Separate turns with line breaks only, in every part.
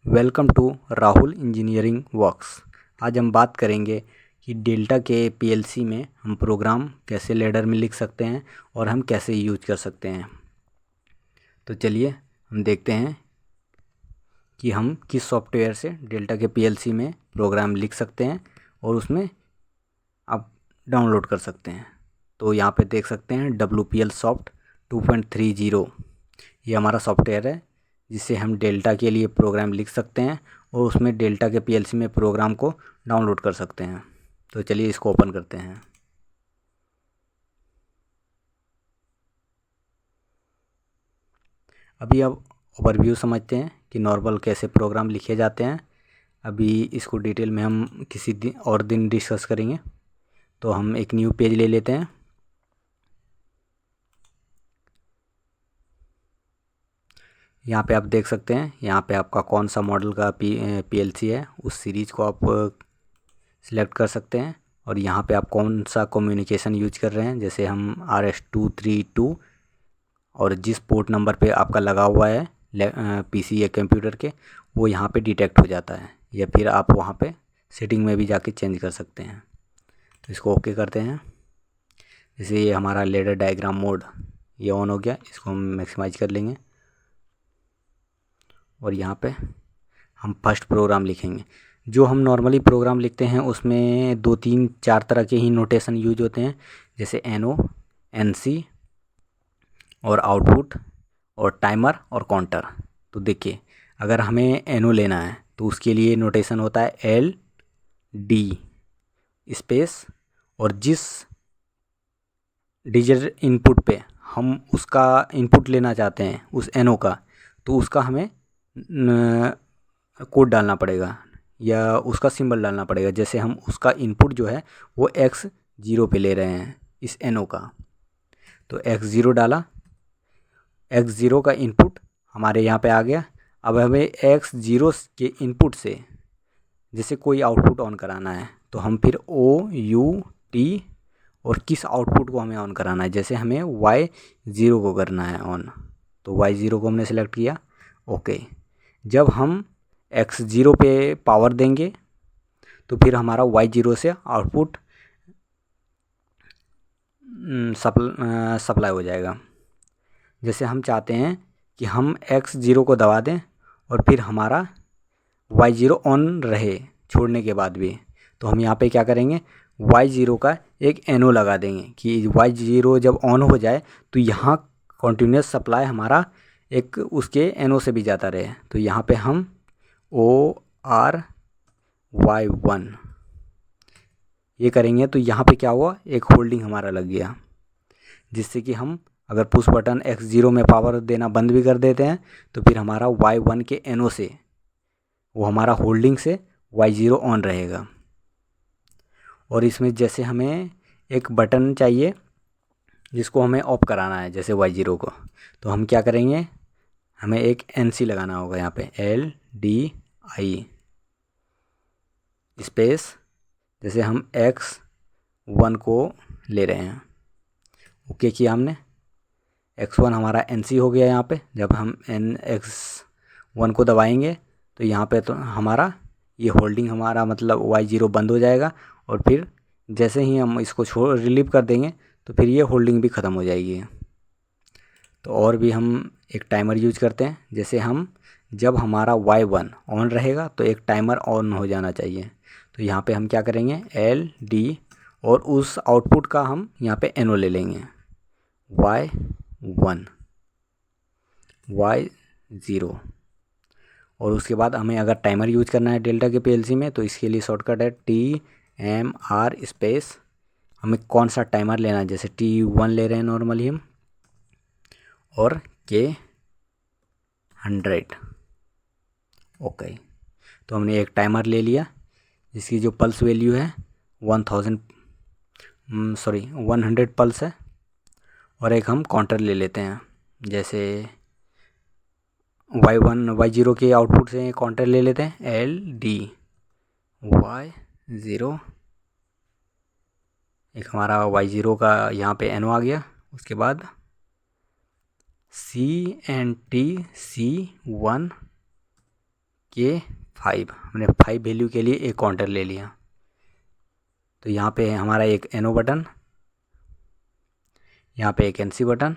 Welcome to Rahul engineering works. आज हम बात करेंगे कि डेल्टा के पीएलसी में हम प्रोग्राम कैसे लैडर में लिख सकते हैं और हम कैसे यूज कर सकते हैं। तो चलिए हम देखते हैं कि हम किस सॉफ्टवेयर से डेल्टा के पीएलसी में प्रोग्राम लिख सकते हैं और उसमें आप डाउनलोड कर सकते हैं। तो यहाँ पे देख सकते हैं WPL Soft 2.30 ये हमारा सॉफ्टवेयर है जिससे हम डेल्टा के लिए प्रोग्राम लिख सकते हैं और उसमें डेल्टा के पीएलसी में प्रोग्राम को डाउनलोड कर सकते हैं। तो चलिए इसको ओपन करते हैं। अभी अब ओवरव्यू समझते हैं कि नॉर्मल कैसे प्रोग्राम लिखे जाते हैं। अभी इसको डिटेल में हम किसी और दिन डिस्कस करेंगे। तो हम एक न्यू पेज ले लेते हैं। यहाँ पे आप देख सकते हैं, यहाँ पे आपका कौन सा मॉडल का पीएलसी है उस सीरीज़ को आप सिलेक्ट कर सकते हैं। और यहाँ पे आप कौन सा कम्युनिकेशन यूज कर रहे हैं, जैसे हम RS-232 और जिस पोर्ट नंबर पे आपका लगा हुआ है पीसी या कंप्यूटर के, वो यहाँ पे डिटेक्ट हो जाता है, या फिर आप वहाँ पे सेटिंग में भी जाके चेंज कर सकते हैं। तो इसको ओके करते हैं। जैसे ये हमारा लेडर डायग्राम मोड ये ऑन हो गया, इसको हम मैक्सिमाइज कर लेंगे और यहाँ पे हम फर्स्ट प्रोग्राम लिखेंगे। जो हम नॉर्मली प्रोग्राम लिखते हैं उसमें 2-3-4 तरह के ही नोटेशन यूज होते हैं, जैसे NO, NC और आउटपुट और टाइमर और काउंटर। तो देखिए, अगर हमें NO लेना है तो उसके लिए नोटेशन होता है LD स्पेस, और जिस डिजिटल इनपुट पे हम उसका इनपुट लेना चाहते हैं उस NO का, तो उसका हमें कोड डालना पड़ेगा या उसका सिंबल डालना पड़ेगा। जैसे हम उसका इनपुट जो है वो X0 पे ले रहे हैं इस NO का, तो X0 डाला। X0 का इनपुट हमारे यहाँ पे आ गया। अब हमें X0 के इनपुट से जैसे कोई आउटपुट ऑन कराना है तो हम फिर OUT और किस आउटपुट को हमें ऑन कराना है, जैसे हमें Y0 को करना है ऑन, तो Y0 को हमने सेलेक्ट किया। ओके, जब हम X0 पे पावर देंगे तो फिर हमारा Y0 से आउटपुट सप्लाई हो जाएगा। जैसे हम चाहते हैं कि हम X0 को दबा दें और फिर हमारा Y0 ऑन रहे छोड़ने के बाद भी, तो हम यहाँ पे क्या करेंगे, Y0 का एक NO लगा देंगे कि Y0 जब ऑन हो जाए तो यहाँ कंटिन्यूस सप्लाई हमारा एक उसके NO से भी जाता रहे। तो यहाँ पे हम ORY1 ये करेंगे तो यहाँ पे क्या हुआ, एक होल्डिंग हमारा लग गया, जिससे कि हम अगर पुश बटन X0 में पावर देना बंद भी कर देते हैं तो फिर हमारा Y1 के NO से वो हमारा होल्डिंग से Y0 ऑन रहेगा। और इसमें जैसे हमें एक बटन चाहिए जिसको हमें ऑफ कराना है जैसे Y0 को, तो हम क्या करेंगे, हमें एक NC लगाना होगा यहाँ पे LDI स्पेस, जैसे हम X1 को ले रहे हैं। ओके किया हमने, X1 हमारा NC हो गया। यहाँ पे जब हम X1 को दबाएंगे तो यहाँ पे तो हमारा ये होल्डिंग हमारा मतलब Y0 बंद हो जाएगा, और फिर जैसे ही हम इसको रिलीव कर देंगे तो फिर ये होल्डिंग भी ख़त्म हो जाएगी। तो और भी हम एक टाइमर यूज करते हैं, जैसे हम जब हमारा Y1 ऑन रहेगा तो एक टाइमर ऑन हो जाना चाहिए। तो यहाँ पे हम क्या करेंगे, LD और उस आउटपुट का हम यहाँ पे NO ले लेंगे, Y1 Y0। और उसके बाद हमें अगर टाइमर यूज करना है डेल्टा के पीएलसी में तो इसके लिए शॉर्टकट है TMR स्पेस, हमें कौन सा टाइमर लेना है, जैसे T1 ले रहे हैं नॉर्मली हम, और K100। ओके, तो हमने एक टाइमर ले लिया जिसकी जो पल्स वैल्यू है 100 पल्स है। और एक हम काउंटर ले लेते हैं, जैसे Y0 के आउटपुट से काउंटर ले लेते हैं LD Y0। एक हमारा Y0 का यहाँ पे NO आ गया। उसके बाद CNT C1 के 5, हमने 5 वैल्यू के लिए एक काउंटर ले लिया। तो यहाँ पे है हमारा एक एनो बटन, यहाँ पे एक एनसी बटन,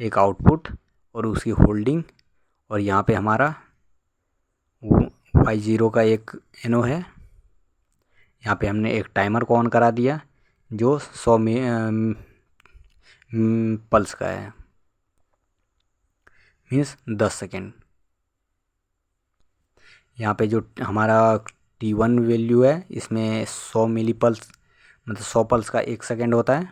एक आउटपुट और उसकी होल्डिंग, और यहाँ पे हमारा Y0 का एक एनो है। यहाँ पे हमने एक टाइमर को ऑन करा दिया जो 100 पल्स का है, मीन्स 10 सेकेंड। यहाँ पे जो हमारा T1 वैल्यू है इसमें 100 मिली पल्स, मतलब 100 पल्स का 1 सेकेंड होता है।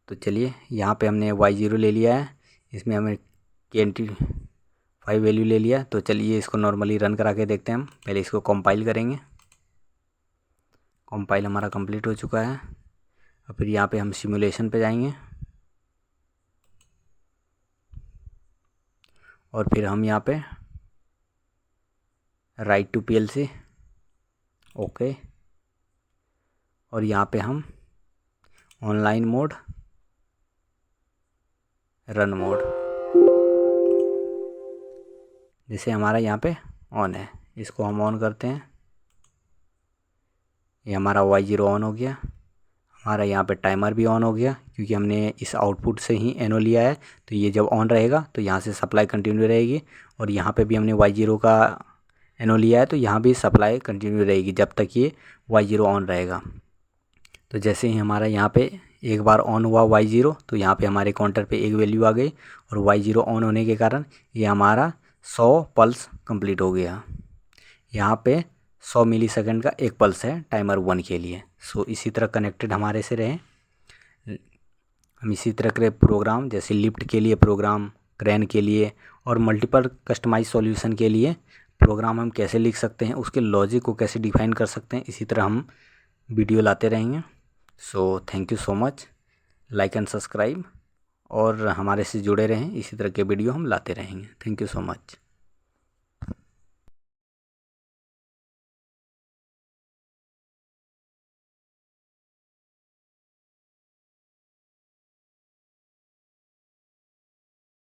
तो चलिए यहाँ पे हमने Y0 ले लिया है, इसमें हमें KNT5 वैल्यू ले लिया। तो चलिए इसको नॉर्मली रन करा के देखते हैं हम। पहले इसको कंपाइल करेंगे। कंपाइल हमारा कंप्लीट हो चुका है। और फिर यहाँ पे हम सिमुलेशन पे जाएंगे और फिर हम यहाँ पे राइट टू PLC, ओके, और यहाँ पे हम ऑनलाइन मोड, रन मोड, जैसे हमारा यहाँ पे ऑन है, इसको हम ऑन करते हैं। ये हमारा Y0 ऑन हो गया। हमारा यहाँ पे टाइमर भी ऑन हो गया क्योंकि हमने इस आउटपुट से ही एनो लिया है। तो ये जब ऑन रहेगा तो यहाँ से सप्लाई कंटिन्यू रहेगी, और यहाँ पे भी हमने Y0 का एनो लिया है तो यहाँ भी सप्लाई कंटिन्यू रहेगी जब तक ये Y0 ऑन रहेगा। तो जैसे ही हमारा यहाँ पे एक बार ऑन हुआ Y0 तो यहाँ पे हमारे काउंटर पे एक वैल्यू आ गई, और Y0 ऑन होने के कारण ये हमारा 100 पल्स कंप्लीट हो गया। यहाँ पे 100 मिली सेकेंड का एक पल्स है टाइमर 1 के लिए। सो इसी तरह कनेक्टेड हमारे से रहें। हम इसी तरह के प्रोग्राम, जैसे लिफ्ट के लिए प्रोग्राम, क्रेन के लिए और मल्टीपल कस्टमाइज सॉल्यूशन के लिए प्रोग्राम हम कैसे लिख सकते हैं, उसके लॉजिक को कैसे डिफाइन कर सकते हैं, इसी तरह हम वीडियो लाते रहेंगे। So thank you so much. Like and subscribe और हमारे से जुड़े रहें, इसी तरह के वीडियो हम लाते रहेंगे। Thank you so much.